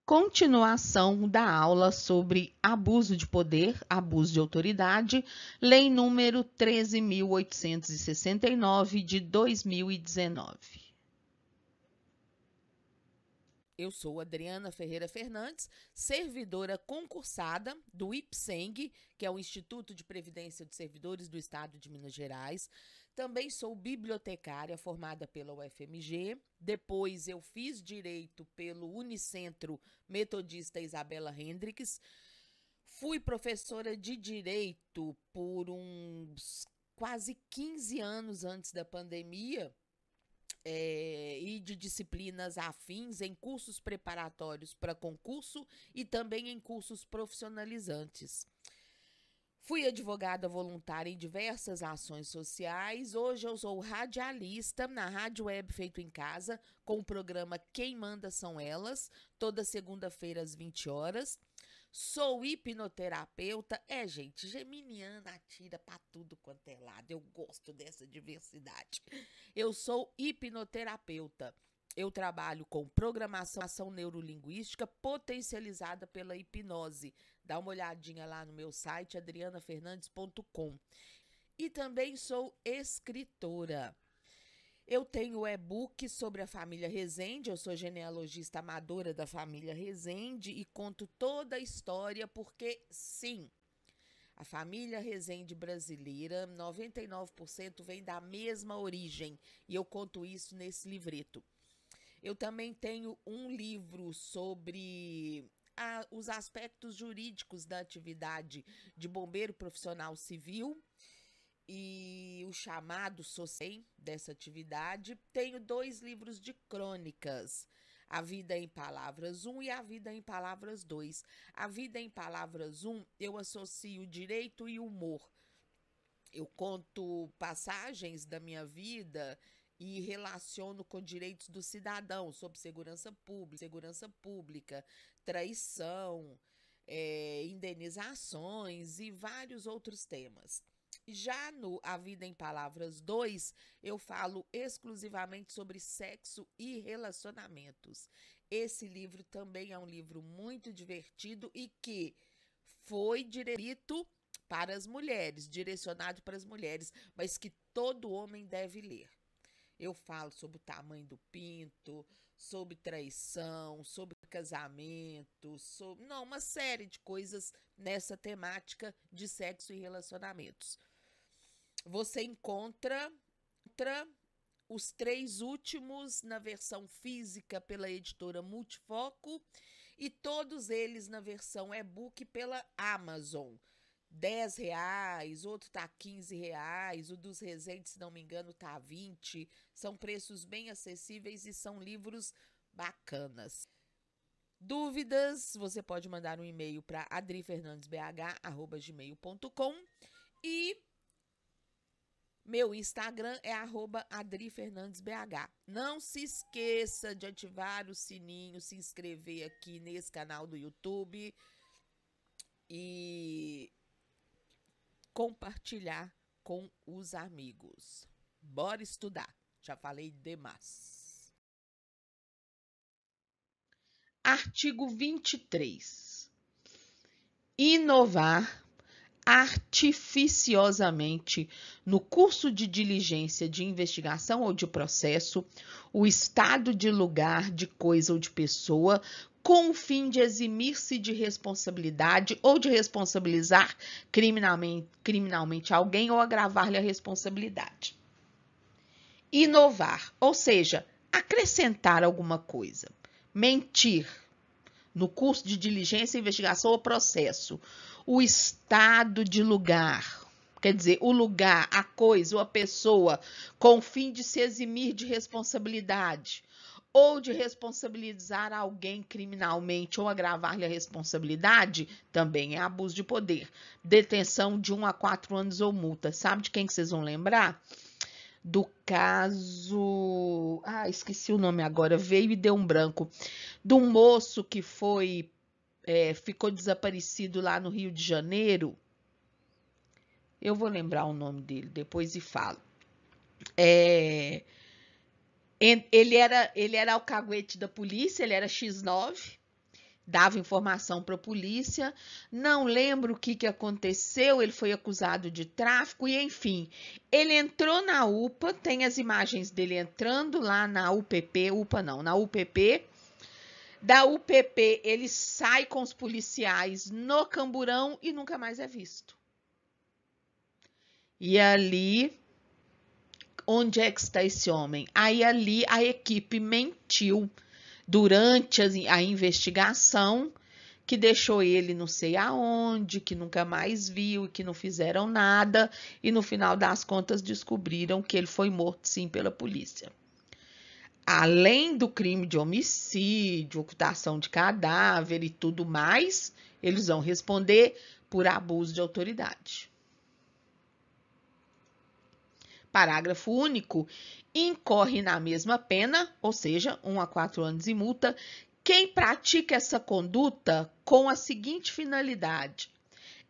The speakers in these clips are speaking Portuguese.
Continuação da aula sobre abuso de poder, abuso de autoridade, lei número 13.869 de 2019. Eu sou Adriana Ferreira Fernandes, servidora concursada do IPSENG, que é o Instituto de Previdência dos Servidores do Estado de Minas Gerais. Também sou bibliotecária formada pela UFMG. Depois eu fiz Direito pelo Unicentro Metodista Isabela Hendricks. Fui professora de Direito por uns quase 15 anos antes da pandemia. E de disciplinas afins em cursos preparatórios para concurso e também em cursos profissionalizantes. Fui advogada voluntária em diversas ações sociais. Hoje eu sou radialista na Rádio Web Feito em Casa, com o programa Quem Manda São Elas, toda segunda-feira às 20 horas. Sou hipnoterapeuta. Gente, geminiana atira pra tudo quanto é lado. Eu gosto dessa diversidade. Eu sou hipnoterapeuta. Eu trabalho com programação neurolinguística potencializada pela hipnose. Dá uma olhadinha lá no meu site, adrianafernandes.com. E também sou escritora. Eu tenho o e-book sobre a família Rezende, eu sou genealogista amadora da família Rezende e conto toda a história porque, sim, a família Rezende brasileira, 99% vem da mesma origem e eu conto isso nesse livreto. Eu também tenho um livro sobre os aspectos jurídicos da atividade de bombeiro profissional civil e o chamado SOCEM dessa atividade. Tenho 2 livros de crônicas, A Vida em Palavras 1 e A Vida em Palavras 2. A Vida em Palavras 1, eu associo direito e humor. Eu conto passagens da minha vida e relaciono com direitos do cidadão, sobre segurança pública, traição, indenizações e vários outros temas. Já no A Vida em Palavras 2, eu falo exclusivamente sobre sexo e relacionamentos. Esse livro também é um livro muito divertido e que foi direcionado para as mulheres, mas que todo homem deve ler. Eu falo sobre o tamanho do pinto, sobre traição, sobre casamento, uma série de coisas nessa temática de sexo e relacionamentos. Você encontra os 3 últimos na versão física pela editora Multifoco e todos eles na versão e-book pela Amazon. R$10, outro tá R$15, o dos Rezende, se não me engano, tá R$20. São preços bem acessíveis e são livros bacanas. Dúvidas, você pode mandar um e-mail para adrifernandesbh@gmail.com e meu Instagram é @adrifernandesbh. Não se esqueça de ativar o sininho, se inscrever aqui nesse canal do YouTube e compartilhar com os amigos. Bora estudar. Já falei demais. Artigo 23. Inovar artificiosamente no curso de diligência de investigação ou de processo o estado de lugar, de coisa ou de pessoa com o fim de eximir-se de responsabilidade ou de responsabilizar criminalmente alguém ou agravar-lhe a responsabilidade. Inovar, ou seja, acrescentar alguma coisa. Mentir, no curso de diligência, investigação ou processo. O estado de lugar, quer dizer, o lugar, a coisa ou a pessoa com o fim de se eximir de responsabilidade ou de responsabilizar alguém criminalmente ou agravar-lhe a responsabilidade, também é abuso de poder. Detenção de 1 a 4 anos ou multa. Sabe de quem que vocês vão lembrar? Do caso... esqueci o nome agora, veio e deu um branco. Do moço que ficou desaparecido lá no Rio de Janeiro. Eu vou lembrar o nome dele depois e falo. Ele era alcaguete da polícia, ele era X9, dava informação para a polícia. Não lembro o que aconteceu, ele foi acusado de tráfico e, enfim, ele entrou na UPA, tem as imagens dele entrando lá na UPP, na UPP. Da UPP, ele sai com os policiais no Camburão e nunca mais é visto. E ali, onde é que está esse homem? Aí ali a equipe mentiu durante a investigação, que deixou ele não sei aonde, que nunca mais viu, que não fizeram nada, e no final das contas descobriram que ele foi morto sim pela polícia. Além do crime de homicídio, ocultação de cadáver e tudo mais, eles vão responder por abuso de autoridade. Parágrafo único. Incorre na mesma pena, ou seja, 1 a 4 anos e multa, quem pratica essa conduta com a seguinte finalidade: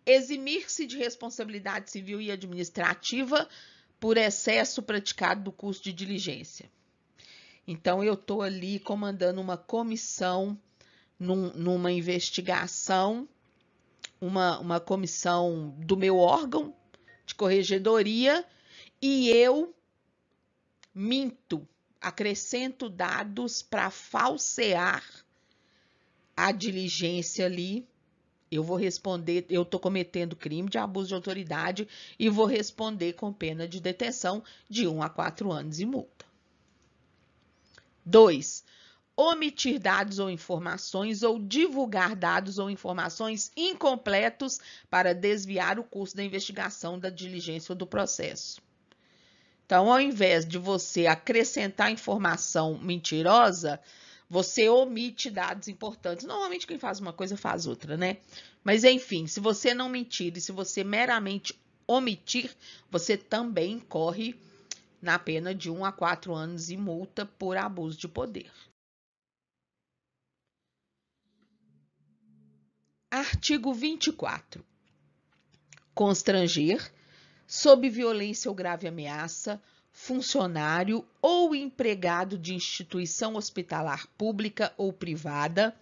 eximir-se de responsabilidade civil e administrativa por excesso praticado do curso de diligência. Então, eu estou ali comandando uma comissão numa investigação, uma comissão do meu órgão de corregedoria, e eu minto, acrescento dados para falsear a diligência ali. Eu vou responder, eu estou cometendo crime de abuso de autoridade e vou responder com pena de detenção de 1 a 4 anos e multa. 2. Omitir dados ou informações ou divulgar dados ou informações incompletos para desviar o curso da investigação, da diligência ou do processo. Então, ao invés de você acrescentar informação mentirosa, você omite dados importantes. Normalmente, quem faz uma coisa faz outra, né? Mas, enfim, se você não mentir e se você meramente omitir, você também incorre na pena de 1 a 4 anos e multa por abuso de poder. Artigo 24. Constranger, sob violência ou grave ameaça, funcionário ou empregado de instituição hospitalar pública ou privada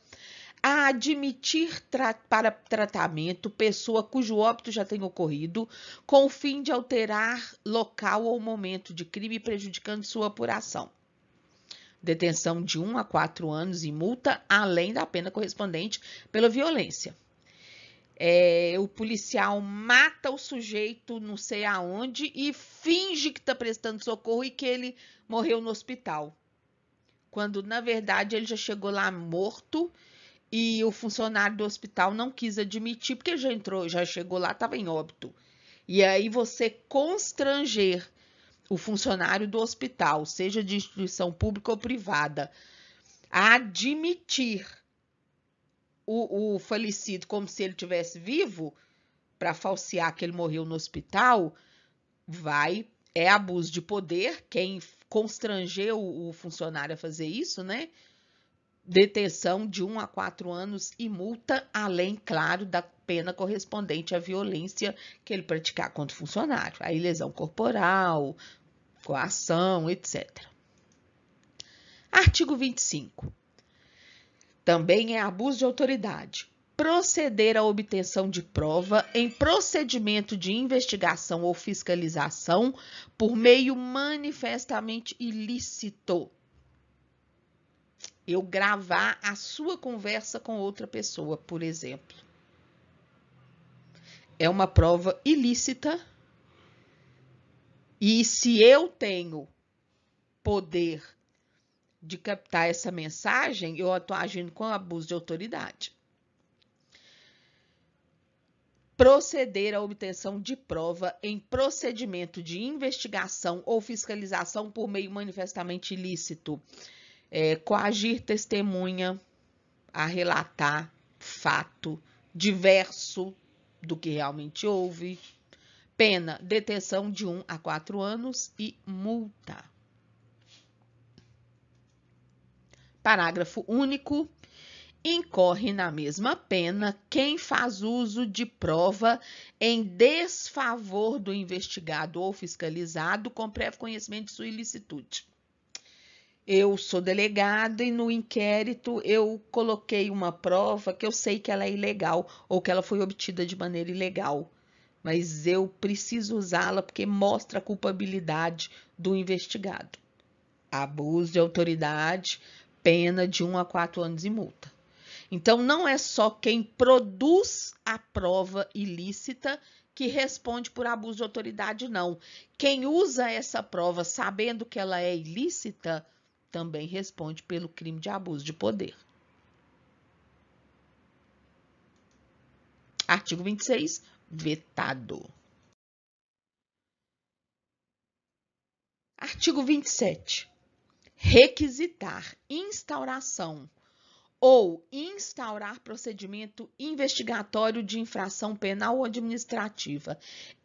a admitir para tratamento pessoa cujo óbito já tenha ocorrido, com o fim de alterar local ou momento de crime prejudicando sua apuração. Detenção de 1 a 4 anos e multa, além da pena correspondente pela violência. O policial mata o sujeito não sei aonde e finge que está prestando socorro e que ele morreu no hospital. Quando, na verdade, ele já chegou lá morto e o funcionário do hospital não quis admitir, porque já chegou lá, estava em óbito. E aí você constranger o funcionário do hospital, seja de instituição pública ou privada, a admitir o falecido como se ele estivesse vivo, para falsear que ele morreu no hospital, é abuso de poder. Quem constrangeu o funcionário a fazer isso, né? Detenção de 1 a 4 anos e multa, além, claro, da pena correspondente à violência que ele praticar contra o funcionário. Aí, lesão corporal, coação, etc. Artigo 25. Também é abuso de autoridade. Proceder à obtenção de prova em procedimento de investigação ou fiscalização por meio manifestamente ilícito. Eu gravar a sua conversa com outra pessoa, por exemplo. É uma prova ilícita. E se eu tenho poder de captar essa mensagem, eu estou agindo com abuso de autoridade. Proceder à obtenção de prova em procedimento de investigação ou fiscalização por meio manifestamente ilícito. Coagir testemunha a relatar fato diverso do que realmente houve. Pena, detenção de 1 a 4 anos e multa. Parágrafo único. Incorre na mesma pena quem faz uso de prova em desfavor do investigado ou fiscalizado com prévio conhecimento de sua ilicitude. eu sou delegada e no inquérito eu coloquei uma prova que eu sei que ela é ilegal ou que ela foi obtida de maneira ilegal, mas eu preciso usá-la porque mostra a culpabilidade do investigado. Abuso de autoridade, pena de 1 a 4 anos e multa. Então, não é só quem produz a prova ilícita que responde por abuso de autoridade, não. Quem usa essa prova sabendo que ela é ilícita também responde pelo crime de abuso de poder. Artigo 26, vetado. Artigo 27. Requisitar instauração ou instaurar procedimento investigatório de infração penal ou administrativa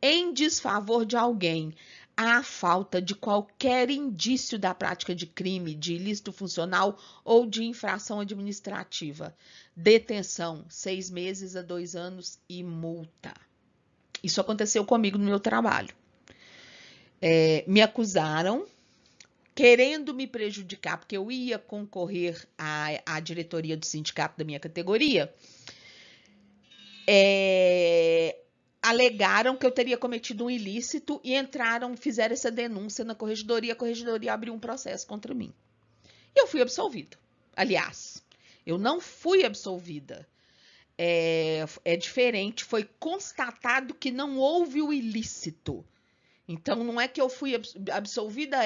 em desfavor de alguém à falta de qualquer indício da prática de crime, de ilícito funcional ou de infração administrativa. Detenção, 6 meses a 2 anos e multa. Isso aconteceu comigo no meu trabalho. Me acusaram querendo me prejudicar, porque eu ia concorrer à diretoria do sindicato da minha categoria, alegaram que eu teria cometido um ilícito e fizeram essa denúncia na corregedoria, a corregedoria abriu um processo contra mim. E eu fui absolvida. Aliás, eu não fui absolvida. É diferente, foi constatado que não houve o ilícito. Então, não é que eu fui absolvida,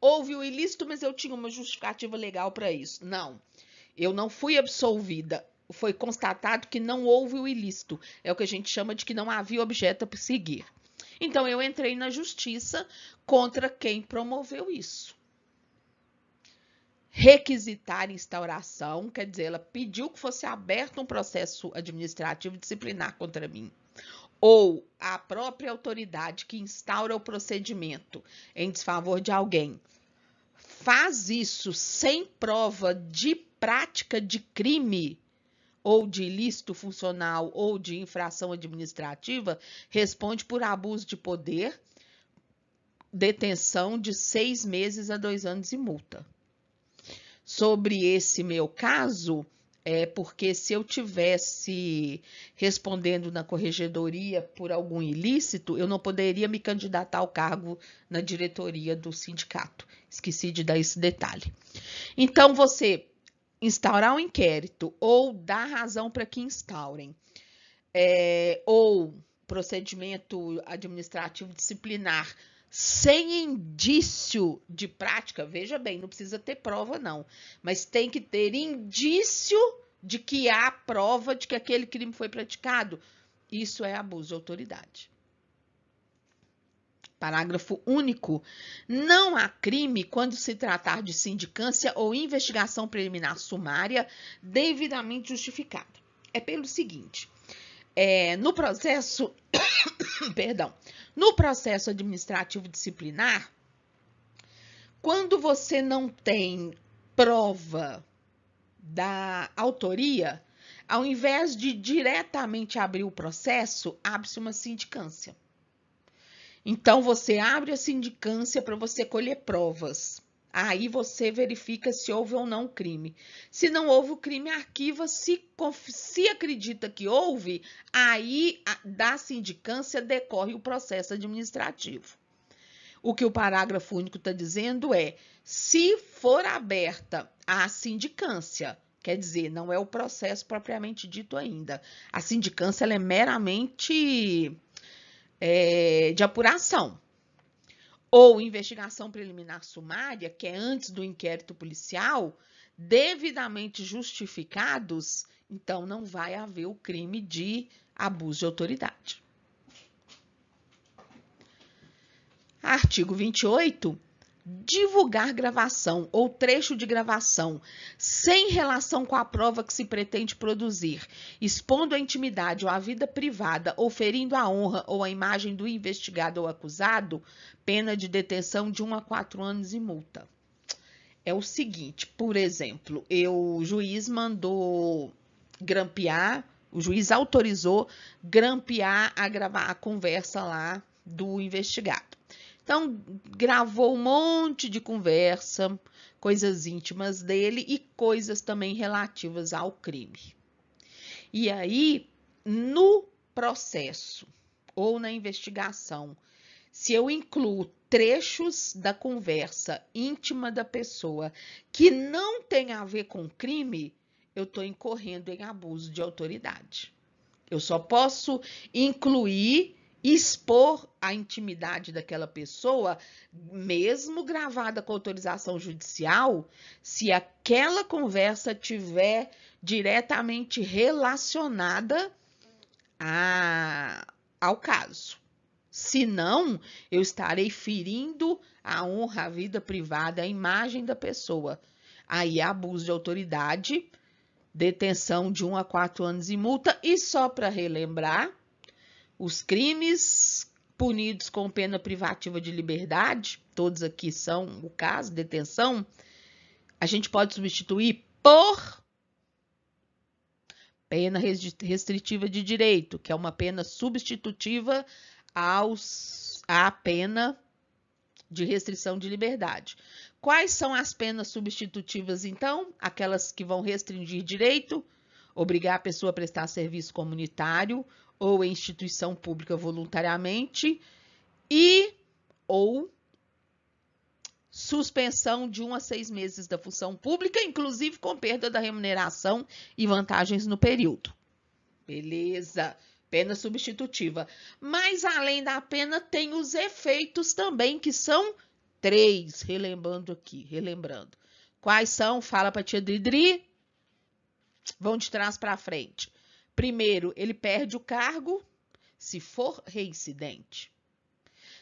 houve o ilícito, mas eu tinha uma justificativa legal para isso. Não, eu não fui absolvida. Foi constatado que não houve o ilícito. É o que a gente chama de que não havia objeto a perseguir. Então, eu entrei na justiça contra quem promoveu isso. Requisitar instauração, quer dizer, ela pediu que fosse aberto um processo administrativo disciplinar contra mim. Ou a própria autoridade que instaura o procedimento em desfavor de alguém faz isso sem prova de prática de crime ou de ilícito funcional ou de infração administrativa, responde por abuso de poder, detenção de 6 meses a 2 anos e multa. Sobre esse meu caso, porque se eu tivesse respondendo na corregedoria por algum ilícito, eu não poderia me candidatar ao cargo na diretoria do sindicato. Esqueci de dar esse detalhe. Então, você instaurar um inquérito ou dar razão para que instaurem, ou procedimento administrativo disciplinar sem indício de prática, veja bem, não precisa ter prova não, mas tem que ter indício de que há prova de que aquele crime foi praticado. Isso é abuso de autoridade. Parágrafo único. Não há crime quando se tratar de sindicância ou investigação preliminar sumária devidamente justificada. É pelo seguinte, no processo, no processo administrativo disciplinar, quando você não tem prova da autoria, ao invés de diretamente abrir o processo, abre-se uma sindicância. Então, você abre a sindicância para você colher provas. Aí você verifica se houve ou não crime. Se não houve o crime, arquiva. Se acredita que houve, aí da sindicância decorre o processo administrativo. O que o parágrafo único está dizendo é, se for aberta a sindicância, quer dizer, não é o processo propriamente dito ainda. A sindicância ela é meramente de apuração. Ou investigação preliminar sumária, que é antes do inquérito policial, devidamente justificados, então não vai haver o crime de abuso de autoridade. Artigo 28. Divulgar gravação ou trecho de gravação sem relação com a prova que se pretende produzir, expondo a intimidade ou a vida privada ou ferindo a honra ou a imagem do investigado ou acusado, pena de detenção de 1 a 4 anos e multa. É o seguinte, por exemplo, o juiz mandou grampear, o juiz autorizou grampear a conversa lá do investigado. Então, gravou um monte de conversa coisas íntimas dele e coisas também relativas ao crime. E aí, no processo ou na investigação, se eu incluo trechos da conversa íntima da pessoa que não tem a ver com crime, eu estou incorrendo em abuso de autoridade. Eu só posso incluir, expor a intimidade daquela pessoa, mesmo gravada com autorização judicial, se aquela conversa tiver diretamente relacionada ao caso. Senão, eu estarei ferindo a honra, a vida privada, a imagem da pessoa. Aí, abuso de autoridade, detenção de 1 a 4 anos e multa. E só para relembrar, os crimes punidos com pena privativa de liberdade, todos aqui são o caso, detenção, a gente pode substituir por pena restritiva de direito, que é uma pena substitutiva à pena de restrição de liberdade. Quais são as penas substitutivas, então? Aquelas que vão restringir direito, obrigar a pessoa a prestar serviço comunitário ou em instituição pública voluntariamente ou suspensão de 1 a 6 meses da função pública, inclusive com perda da remuneração e vantagens no período. Beleza, pena substitutiva. Mas, além da pena, tem os efeitos também, que são 3, relembrando. Quais são? Fala para a tia Dridri. Vão de trás para frente. Primeiro, ele perde o cargo, se for reincidente.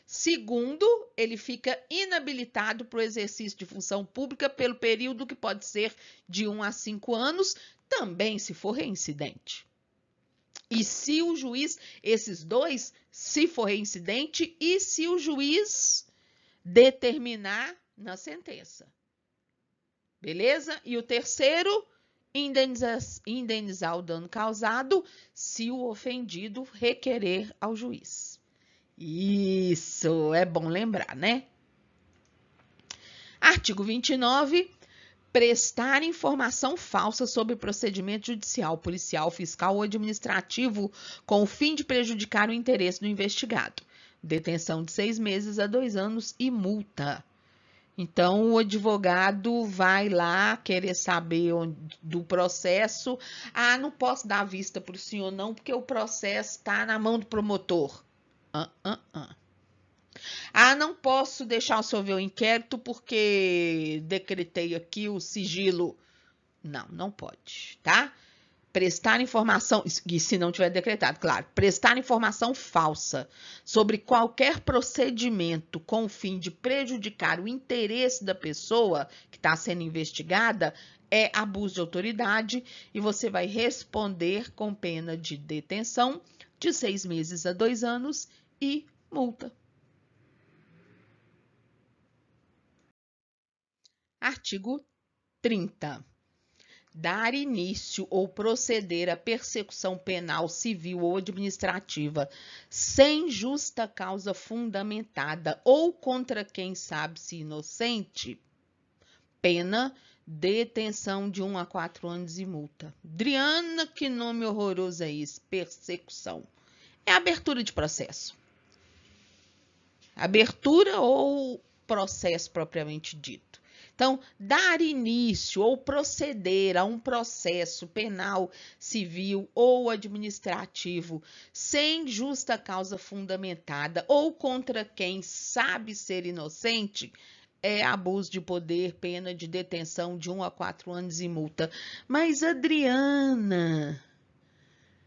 Segundo, ele fica inabilitado para o exercício de função pública pelo período que pode ser de 1 a 5 anos, também se for reincidente. E se o juiz, esses dois, se for reincidente e se o juiz determinar na sentença. Beleza? E o terceiro, indenizar o dano causado se o ofendido requerer ao juiz. Isso, é bom lembrar, né? Artigo 29. Prestar informação falsa sobre procedimento judicial, policial, fiscal ou administrativo com o fim de prejudicar o interesse do investigado. Detenção de 6 meses a 2 anos e multa. Então, o advogado vai lá querer saber do processo. Ah, não posso dar vista para o senhor não, porque o processo está na mão do promotor. Ah, não posso deixar o senhor ver o inquérito porque decretei aqui o sigilo. Não, não pode, tá? Prestar informação, e se não tiver decretado, claro, prestar informação falsa sobre qualquer procedimento com o fim de prejudicar o interesse da pessoa que está sendo investigada é abuso de autoridade e você vai responder com pena de detenção de 6 meses a 2 anos e multa. Artigo 30. Dar início ou proceder à persecução penal, civil ou administrativa sem justa causa fundamentada ou contra quem sabe-se inocente, pena, detenção de 1 a 4 anos e multa. Adriana, que nome horroroso é esse? Persecução. É abertura de processo. Abertura ou processo propriamente dito. Então, dar início ou proceder a um processo penal, civil ou administrativo sem justa causa fundamentada ou contra quem sabe ser inocente é abuso de poder, pena de detenção de 1 a 4 anos e multa. Mas, Adriana,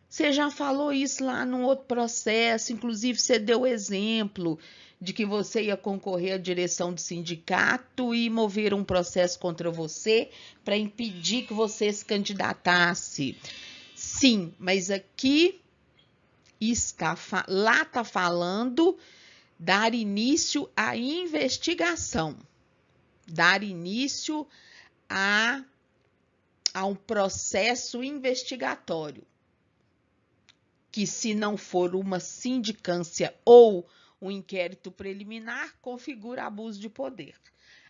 você já falou isso lá num outro processo, inclusive você deu exemplo de que você ia concorrer à direção do sindicato e mover um processo contra você para impedir que você se candidatasse. Sim, mas aqui lá está falando dar início à investigação, dar início a um processo investigatório, que se não for uma sindicância ou um inquérito preliminar, configura abuso de poder.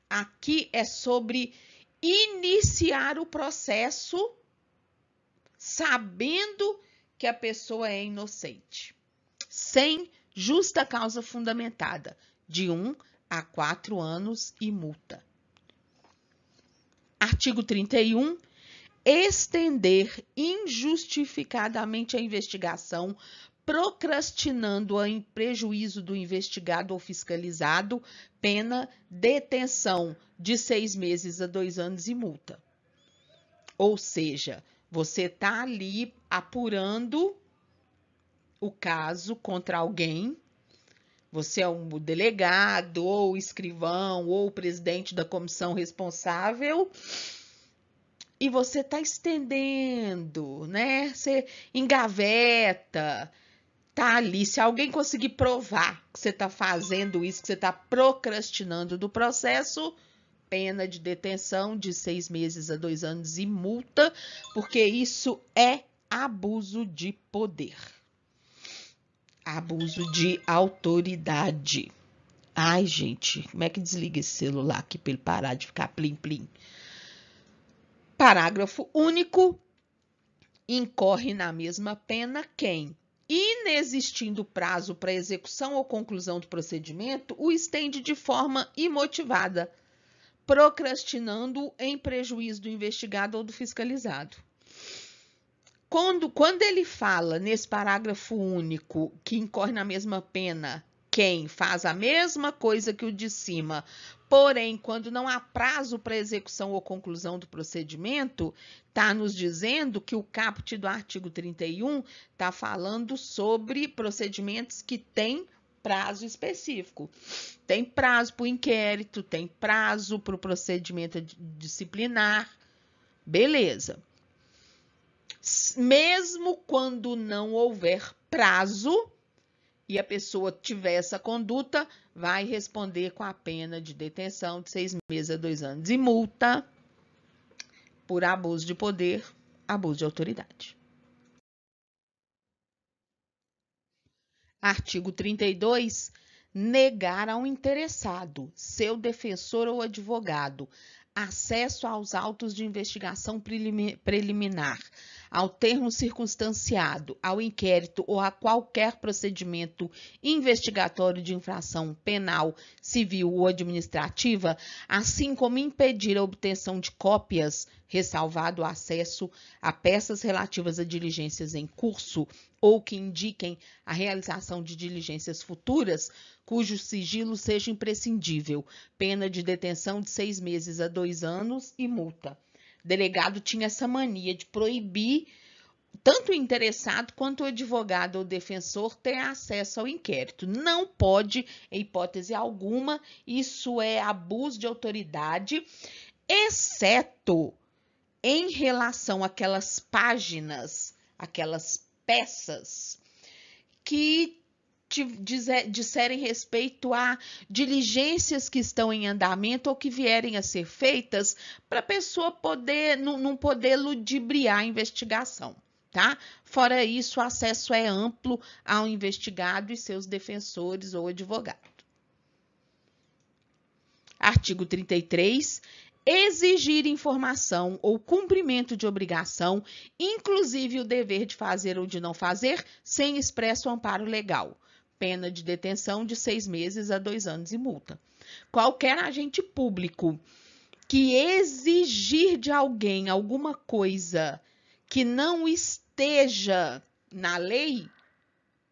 Aqui é sobre iniciar o processo sabendo que a pessoa é inocente, sem justa causa fundamentada, de 1 a 4 anos e multa. Artigo 31. Estender injustificadamente a investigação, procrastinando-a em prejuízo do investigado ou fiscalizado, pena detenção de 6 meses a 2 anos e multa. Ou seja, você está ali apurando o caso contra alguém, você é um delegado, ou o escrivão, ou o presidente da comissão responsável, e você está estendendo, né? Você engaveta, tá ali. Se alguém conseguir provar que você está fazendo isso, que você está procrastinando do processo, pena de detenção de 6 meses a 2 anos e multa, porque isso é abuso de poder. Abuso de autoridade. Ai, gente, como é que desliga esse celular aqui para ele parar de ficar plim-plim? Parágrafo único. Incorre na mesma pena quem, inexistindo prazo para execução ou conclusão do procedimento, o estende de forma imotivada, procrastinando em prejuízo do investigado ou do fiscalizado. Quando ele fala nesse parágrafo único que incorre na mesma pena quem faz a mesma coisa que o de cima, porém, quando não há prazo para execução ou conclusão do procedimento, está nos dizendo que o caput do artigo 31 está falando sobre procedimentos que têm prazo específico. Tem prazo para o inquérito, tem prazo para o procedimento disciplinar, beleza. Mesmo quando não houver prazo e a pessoa tiver essa conduta, vai responder com a pena de detenção de 6 meses a 2 anos e multa por abuso de poder, abuso de autoridade. Artigo 32. Negar ao interessado, seu defensor ou advogado, acesso aos autos de investigação preliminar, ao termo circunstanciado, ao inquérito ou a qualquer procedimento investigatório de infração penal, civil ou administrativa, assim como impedir a obtenção de cópias, ressalvado o acesso a peças relativas a diligências em curso ou que indiquem a realização de diligências futuras, cujo sigilo seja imprescindível, pena de detenção de 6 meses a 2 anos e multa. O delegado tinha essa mania de proibir tanto o interessado quanto o advogado ou defensor ter acesso ao inquérito. Não pode, em hipótese alguma, isso é abuso de autoridade, exceto em relação àquelas páginas, aquelas peças que disserem respeito a diligências que estão em andamento ou que vierem a ser feitas para a pessoa poder, não poder ludibriar a investigação, tá? Fora isso, o acesso é amplo ao investigado e seus defensores ou advogado. Artigo 33. Exigir informação ou cumprimento de obrigação, inclusive o dever de fazer ou de não fazer, sem expresso amparo legal. Pena de detenção de 6 meses a 2 anos e multa. Qualquer agente público que exigir de alguém alguma coisa que não esteja na lei,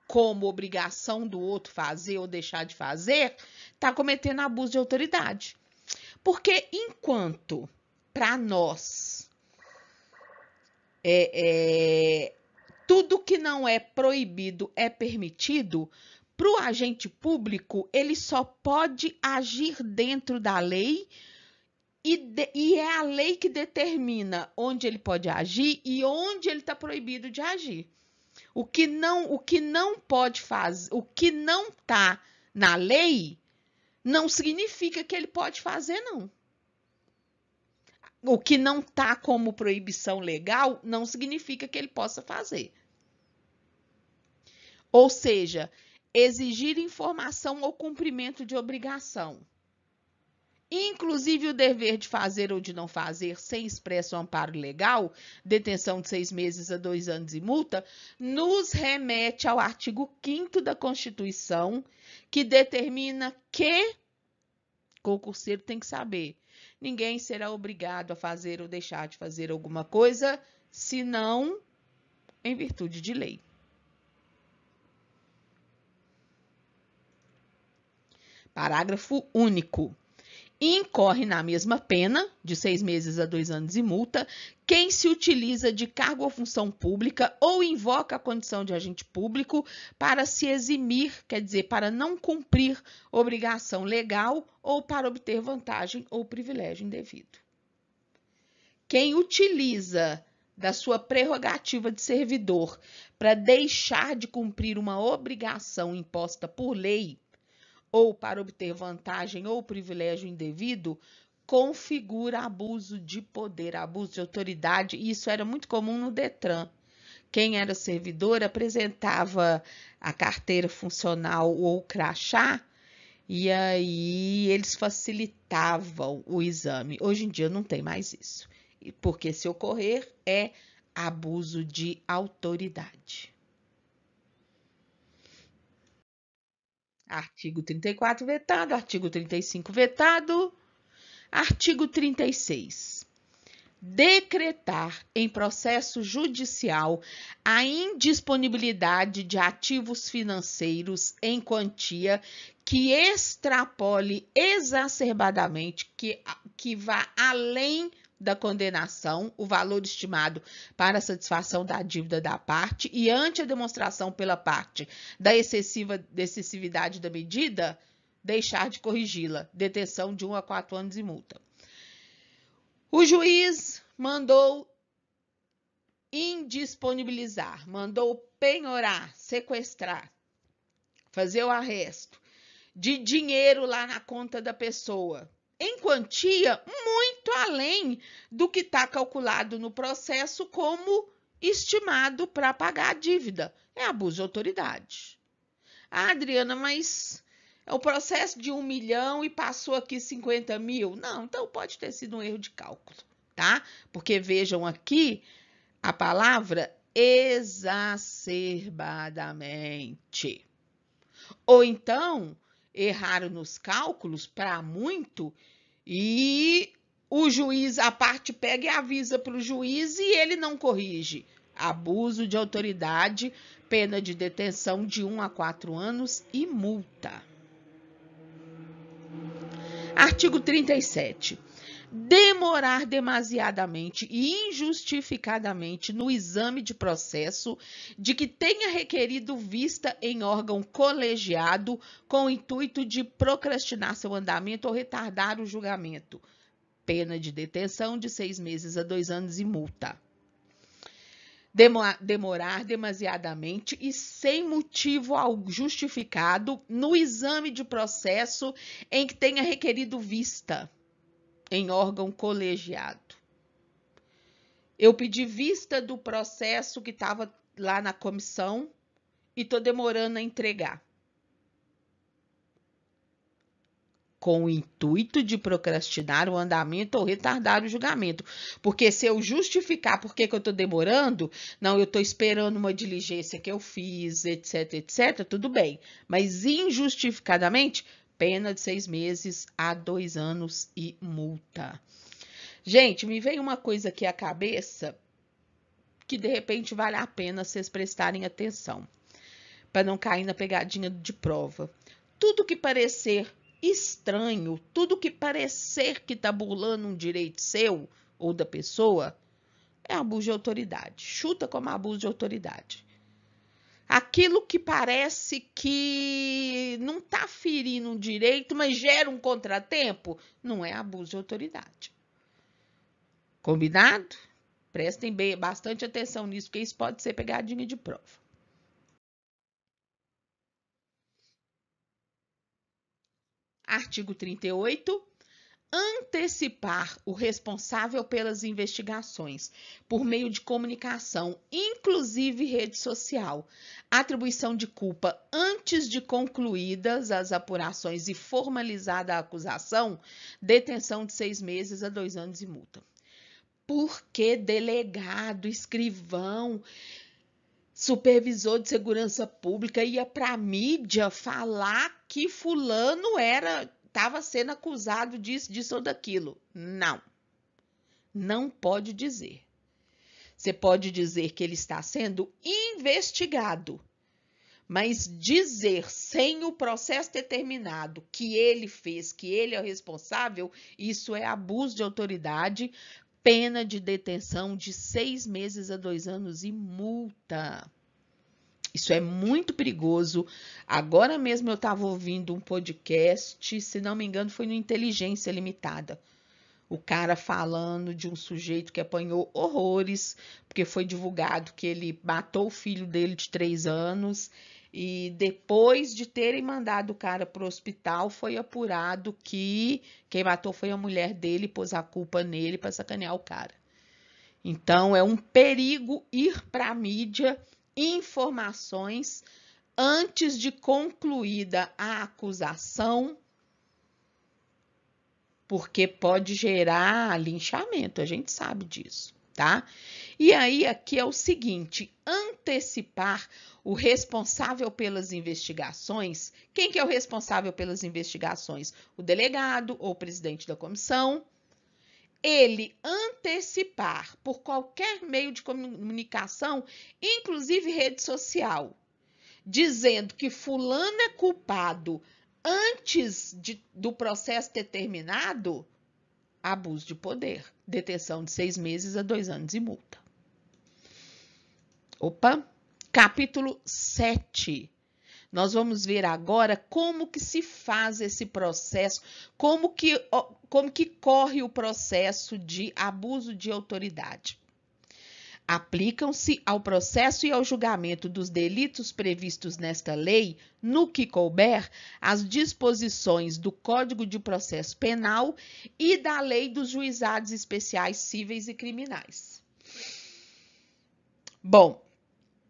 como obrigação do outro fazer ou deixar de fazer, está cometendo abuso de autoridade. Porque enquanto, para nós, tudo que não é proibido é permitido, para o agente público, ele só pode agir dentro da lei e é a lei que determina onde ele pode agir e onde ele está proibido de agir. O que não pode fazer, o que não está na lei, não significa que ele pode fazer, não. O que não está como proibição legal, não significa que ele possa fazer. Ou seja, exigir informação ou cumprimento de obrigação, inclusive o dever de fazer ou de não fazer sem expresso amparo legal, detenção de 6 meses a 2 anos e multa, nos remete ao artigo 5º da Constituição, que determina que concurseiro tem que saber: ninguém será obrigado a fazer ou deixar de fazer alguma coisa, senão em virtude de lei. Parágrafo único. Incorre na mesma pena, de 6 meses a 2 anos e multa, quem se utiliza de cargo ou função pública ou invoca a condição de agente público para se eximir, quer dizer, para não cumprir obrigação legal ou para obter vantagem ou privilégio indevido. Quem utiliza da sua prerrogativa de servidor para deixar de cumprir uma obrigação imposta por lei, ou para obter vantagem ou privilégio indevido, configura abuso de poder, abuso de autoridade, e isso era muito comum no Detran. Quem era servidor apresentava a carteira funcional ou o crachá, e aí eles facilitavam o exame. Hoje em dia não tem mais isso, porque se ocorrer é abuso de autoridade. Artigo 34 vetado, artigo 35 vetado, artigo 36. Decretar em processo judicial a indisponibilidade de ativos financeiros em quantia que extrapole exacerbadamente, que vá além da condenação, o valor estimado para a satisfação da dívida da parte e ante a demonstração pela parte da excessividade da medida, deixar de corrigi-la, detenção de 1 a 4 anos e multa. O juiz mandou indisponibilizar, mandou penhorar, sequestrar, fazer o arresto de dinheiro lá na conta da pessoa, em quantia muito além do que está calculado no processo como estimado para pagar a dívida. É abuso de autoridade. Ah, Adriana, mas é o processo de 1 milhão e passou aqui 50 mil? Não, então pode ter sido um erro de cálculo, tá? Porque vejam aqui a palavra exacerbadamente. Ou então, erraram nos cálculos para muito e o juiz, a parte pega e avisa para o juiz e ele não corrige. Abuso de autoridade, pena de detenção de 1 a 4 anos e multa. Artigo 37. Demorar demasiadamente e injustificadamente no exame de processo de que tenha requerido vista em órgão colegiado com o intuito de procrastinar seu andamento ou retardar o julgamento. Pena de detenção de 6 meses a 2 anos e multa. Demorar demasiadamente e sem motivo justificado no exame de processo em que tenha requerido vista em órgão colegiado. Eu pedi vista do processo que estava lá na comissão e estou demorando a entregar. Com o intuito de procrastinar o andamento ou retardar o julgamento. Porque se eu justificar por que eu estou demorando, não, eu estou esperando uma diligência que eu fiz, etc, etc, tudo bem. Mas injustificadamente, pena de 6 meses a 2 anos e multa. Gente, me vem uma coisa aqui à cabeça que de repente vale a pena vocês prestarem atenção, para não cair na pegadinha de prova. Tudo que parecer estranho, tudo que parecer que está burlando um direito seu ou da pessoa, é abuso de autoridade. Chuta como abuso de autoridade. Aquilo que parece que não está ferindo um direito, mas gera um contratempo, não é abuso de autoridade. Combinado? Prestem bastante atenção nisso, porque isso pode ser pegadinha de prova. Artigo 38. antecipar o responsável pelas investigações por meio de comunicação, inclusive rede social, atribuição de culpa antes de concluídas as apurações e formalizada a acusação, detenção de 6 meses a 2 anos e multa. Porque delegado, escrivão, supervisor de segurança pública ia para a mídia falar que fulano estava sendo acusado disso ou daquilo? Não. Não pode dizer. Você pode dizer que ele está sendo investigado, mas dizer sem o processo determinado que ele fez, que ele é o responsável, isso é abuso de autoridade, pena de detenção de 6 meses a 2 anos e multa. Isso é muito perigoso. Agora mesmo eu estava ouvindo um podcast, se não me engano, foi no Inteligência Limitada. O cara falando de um sujeito que apanhou horrores, porque foi divulgado que ele matou o filho dele de 3 anos. E depois de terem mandado o cara para o hospital, foi apurado que quem matou foi a mulher dele, pôs a culpa nele para sacanear o cara. Então, é um perigo ir para a mídia informações antes de concluída a acusação, porque pode gerar linchamento, a gente sabe disso, tá? E aí, aqui é o seguinte, antecipar o responsável pelas investigações. Quem que é o responsável pelas investigações? O delegado ou o presidente da comissão. Ele antecipar por qualquer meio de comunicação, inclusive rede social, dizendo que fulano é culpado antes do processo determinado, abuso de poder, detenção de 6 meses a 2 anos e multa. Opa! Capítulo 7. Nós vamos ver agora como que se faz esse processo, como que corre o processo de abuso de autoridade. Aplicam-se ao processo e ao julgamento dos delitos previstos nesta lei, no que couber, as disposições do Código de Processo Penal e da Lei dos Juizados Especiais Cíveis e Criminais. Bom,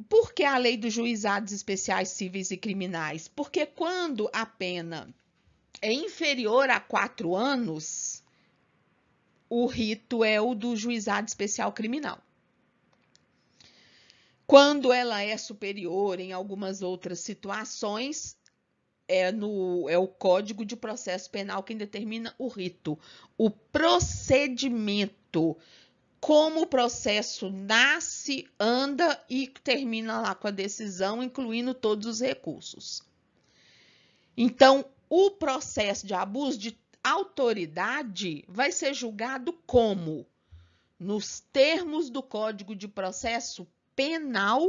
por que a Lei dos Juizados Especiais Cíveis e Criminais? Porque quando a pena é inferior a 4 anos, o rito é o do Juizado Especial Criminal. Quando ela é superior em algumas outras situações, é o Código de Processo Penal quem determina o rito, o procedimento, como o processo nasce, anda e termina lá com a decisão, incluindo todos os recursos. Então, o processo de abuso de autoridade vai ser julgado como? Nos termos do Código de Processo Penal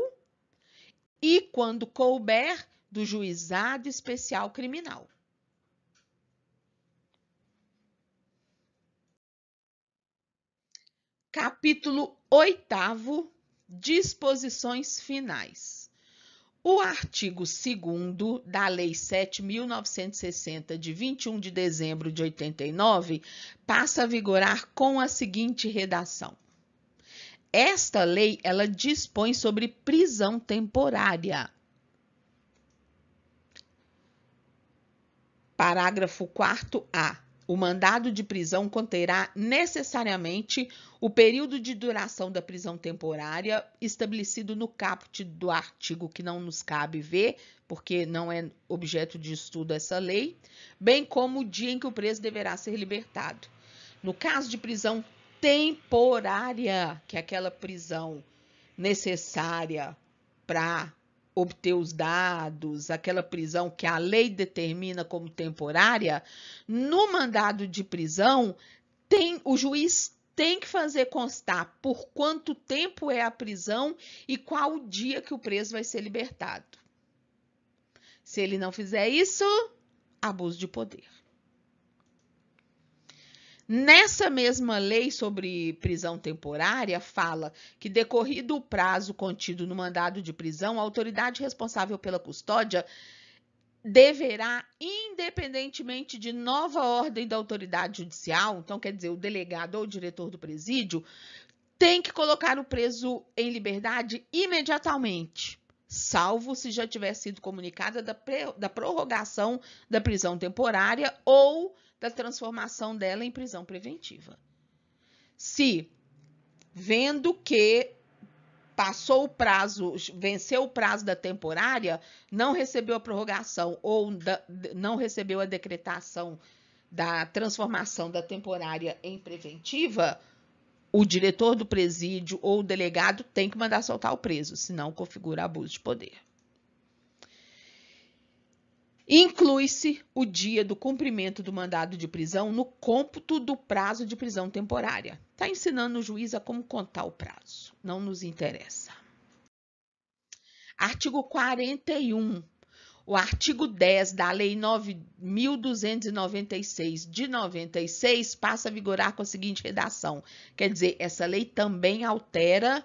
e, quando couber, do Juizado Especial Criminal. Capítulo 8º, disposições finais. O artigo 2º da Lei 7.960, de 21 de dezembro de 89, passa a vigorar com a seguinte redação. Esta lei, ela dispõe sobre prisão temporária. Parágrafo 4º-A. O mandado de prisão conterá necessariamente o período de duração da prisão temporária estabelecido no caput do artigo que não nos cabe ver, porque não é objeto de estudo essa lei, bem como o dia em que o preso deverá ser libertado. No caso de prisão temporária, que é aquela prisão necessária para obter os dados, aquela prisão que a lei determina como temporária, no mandado de prisão, o juiz tem que fazer constar por quanto tempo é a prisão e qual o dia que o preso vai ser libertado. Se ele não fizer isso, abuso de poder. Nessa mesma lei sobre prisão temporária, fala que, decorrido o prazo contido no mandado de prisão, a autoridade responsável pela custódia deverá, independentemente de nova ordem da autoridade judicial, então quer dizer, o delegado ou o diretor do presídio, tem que colocar o preso em liberdade imediatamente, salvo se já tiver sido comunicada da prorrogação da prisão temporária ou da transformação dela em prisão preventiva. Se, vendo que passou o prazo, venceu o prazo da temporária, não recebeu a prorrogação ou não recebeu a decretação da transformação da temporária em preventiva, o diretor do presídio ou o delegado tem que mandar soltar o preso, senão configura abuso de poder. Inclui-se o dia do cumprimento do mandado de prisão no cômputo do prazo de prisão temporária. Está ensinando o juiz a como contar o prazo. Não nos interessa. Artigo 41. O artigo 10 da Lei 9.296 de 96 passa a vigorar com a seguinte redação. Quer dizer, essa lei também altera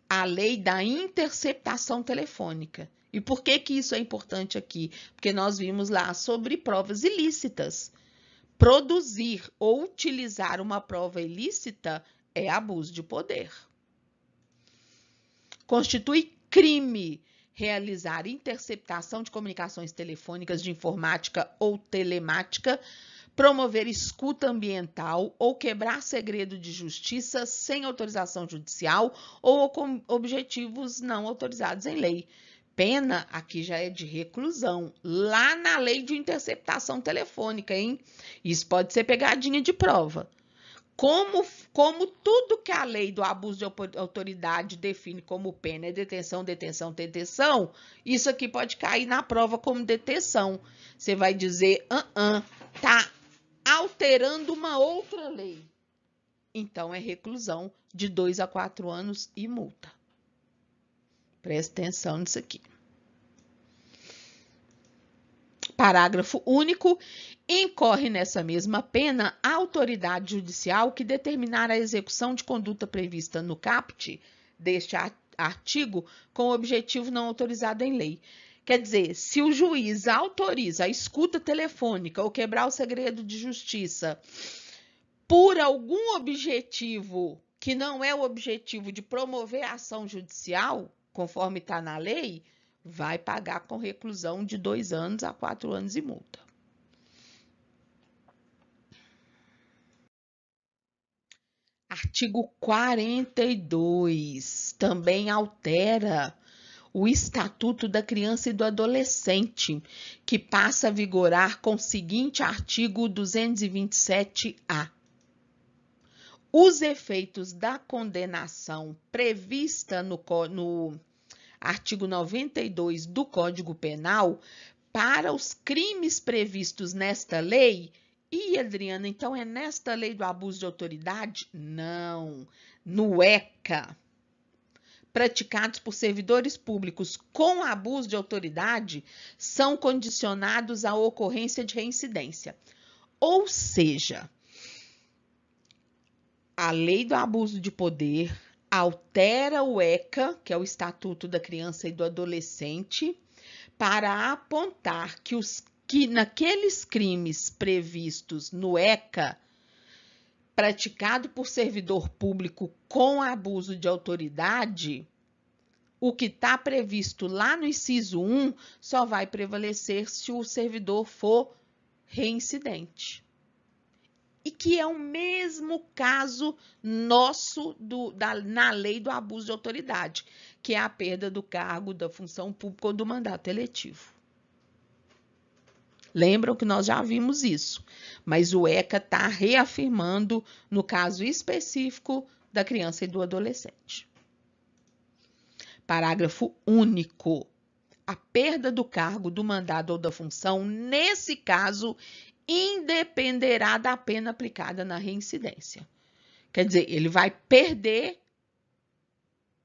a lei da interceptação telefônica. E por que isso é importante aqui? Porque nós vimos lá sobre provas ilícitas. Produzir ou utilizar uma prova ilícita é abuso de poder. Constitui crime realizar interceptação de comunicações telefônicas de informática ou telemática, promover escuta ambiental ou quebrar segredo de justiça sem autorização judicial ou com objetivos não autorizados em lei. Pena aqui já é de reclusão, lá na lei de interceptação telefônica, hein? Isso pode ser pegadinha de prova. Como tudo que a lei do abuso de autoridade define como pena é detenção, detenção, detenção, isso aqui pode cair na prova como detenção. Você vai dizer, tá alterando uma outra lei. Então, é reclusão de 2 a 4 anos e multa. Presta atenção nisso aqui. Parágrafo único. Incorre nessa mesma pena a autoridade judicial que determinar a execução de conduta prevista no caput deste artigo com objetivo não autorizado em lei. Quer dizer, se o juiz autoriza a escuta telefônica ou quebrar o segredo de justiça por algum objetivo que não é o objetivo de promover a ação judicial, conforme está na lei, vai pagar com reclusão de 2 anos a 4 anos e multa. Artigo 42 também altera o Estatuto da Criança e do Adolescente, que passa a vigorar com o seguinte artigo 227-A. Os efeitos da condenação prevista no artigo 92 do Código Penal para os crimes previstos nesta lei. E, Adriana, então é nesta lei do abuso de autoridade? Não, no ECA. Praticados por servidores públicos com abuso de autoridade são condicionados à ocorrência de reincidência. Ou seja, a lei do abuso de poder altera o ECA, que é o Estatuto da Criança e do Adolescente, para apontar que naqueles crimes previstos no ECA, praticado por servidor público com abuso de autoridade, o que está previsto lá no inciso 1 só vai prevalecer se o servidor for reincidente. E que é o mesmo caso nosso na lei do abuso de autoridade, que é a perda do cargo, da função pública ou do mandato eletivo. Lembram que nós já vimos isso, mas o ECA está reafirmando no caso específico da criança e do adolescente. Parágrafo único. A perda do cargo, do mandado ou da função, nesse caso, independerá da pena aplicada na reincidência. Quer dizer, ele vai perder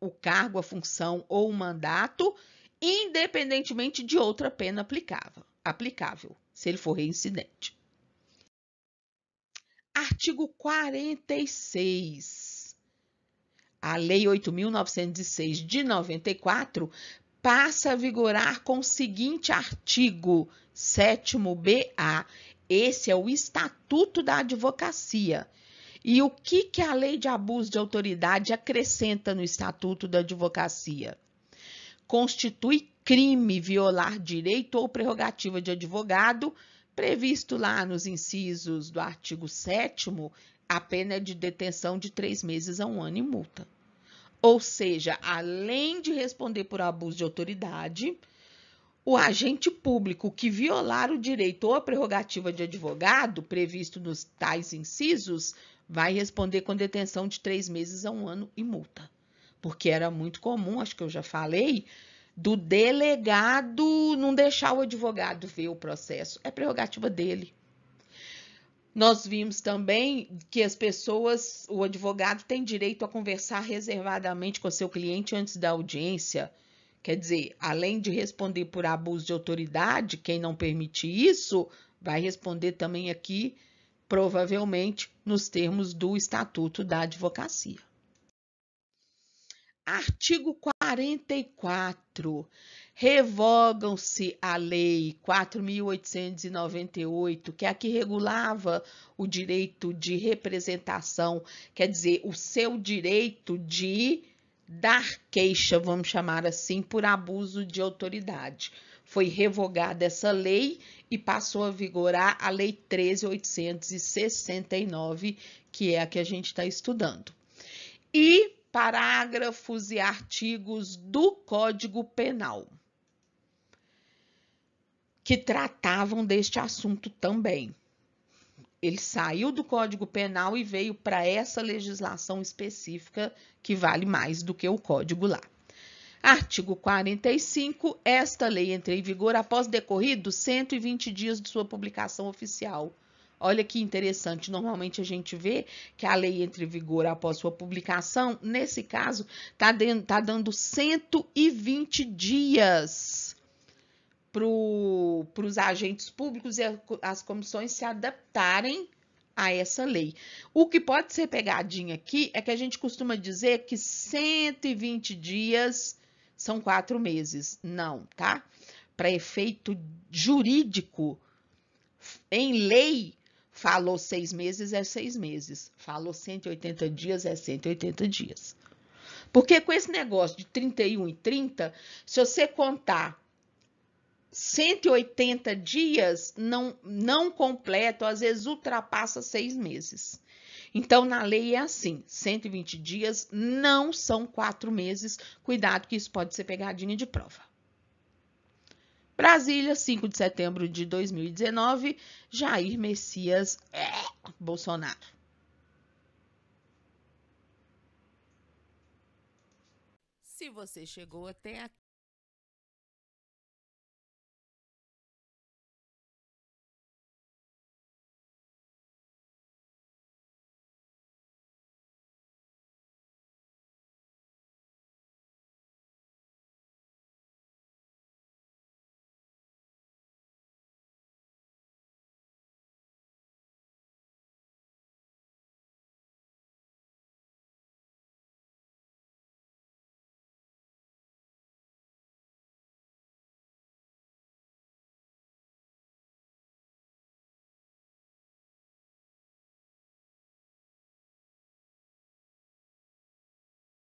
o cargo, a função ou o mandato, independentemente de outra pena aplicável, se ele for reincidente. Artigo 46. A Lei 8.906 de 94 passa a vigorar com o seguinte artigo 7º-BA. Esse é o Estatuto da Advocacia. E o que a lei de abuso de autoridade acrescenta no Estatuto da Advocacia? Constitui crime violar direito ou prerrogativa de advogado, previsto lá nos incisos do artigo 7º, a pena é de detenção de 3 meses a 1 ano e multa. Ou seja, além de responder por abuso de autoridade, o agente público que violar o direito ou a prerrogativa de advogado, previsto nos tais incisos, vai responder com detenção de 3 meses a 1 ano e multa. Porque era muito comum, acho que eu já falei, do delegado não deixar o advogado ver o processo. É prerrogativa dele. Nós vimos também que as pessoas, o advogado tem direito a conversar reservadamente com seu cliente antes da audiência. Quer dizer, além de responder por abuso de autoridade, quem não permite isso, vai responder também aqui, provavelmente, nos termos do Estatuto da Advocacia. Artigo 44. Revogam-se a Lei 4.898, que é a que regulava o direito de representação, quer dizer, o seu direito de dar queixa, vamos chamar assim, por abuso de autoridade. Foi revogada essa lei e passou a vigorar a Lei 13.869, que é a que a gente está estudando. E parágrafos e artigos do Código Penal, que tratavam deste assunto também. Ele saiu do Código Penal e veio para essa legislação específica que vale mais do que o Código lá. Artigo 45. Esta lei entra em vigor após decorridos 120 dias de sua publicação oficial. Olha que interessante, normalmente a gente vê que a lei entra em vigor após sua publicação, nesse caso, tá dando 120 dias para os agentes públicos e as comissões se adaptarem a essa lei. O que pode ser pegadinha aqui é que a gente costuma dizer que 120 dias são 4 meses. Não, tá? Para efeito jurídico, em lei, falou 6 meses é 6 meses. Falou 180 dias é 180 dias. Porque com esse negócio de 31 e 30, se você contar 180 dias, não completo, às vezes ultrapassa 6 meses. Então, na lei é assim, 120 dias não são 4 meses. Cuidado que isso pode ser pegadinha de prova. Brasília, 5 de setembro de 2019, Jair Messias Bolsonaro. Se você chegou até aqui,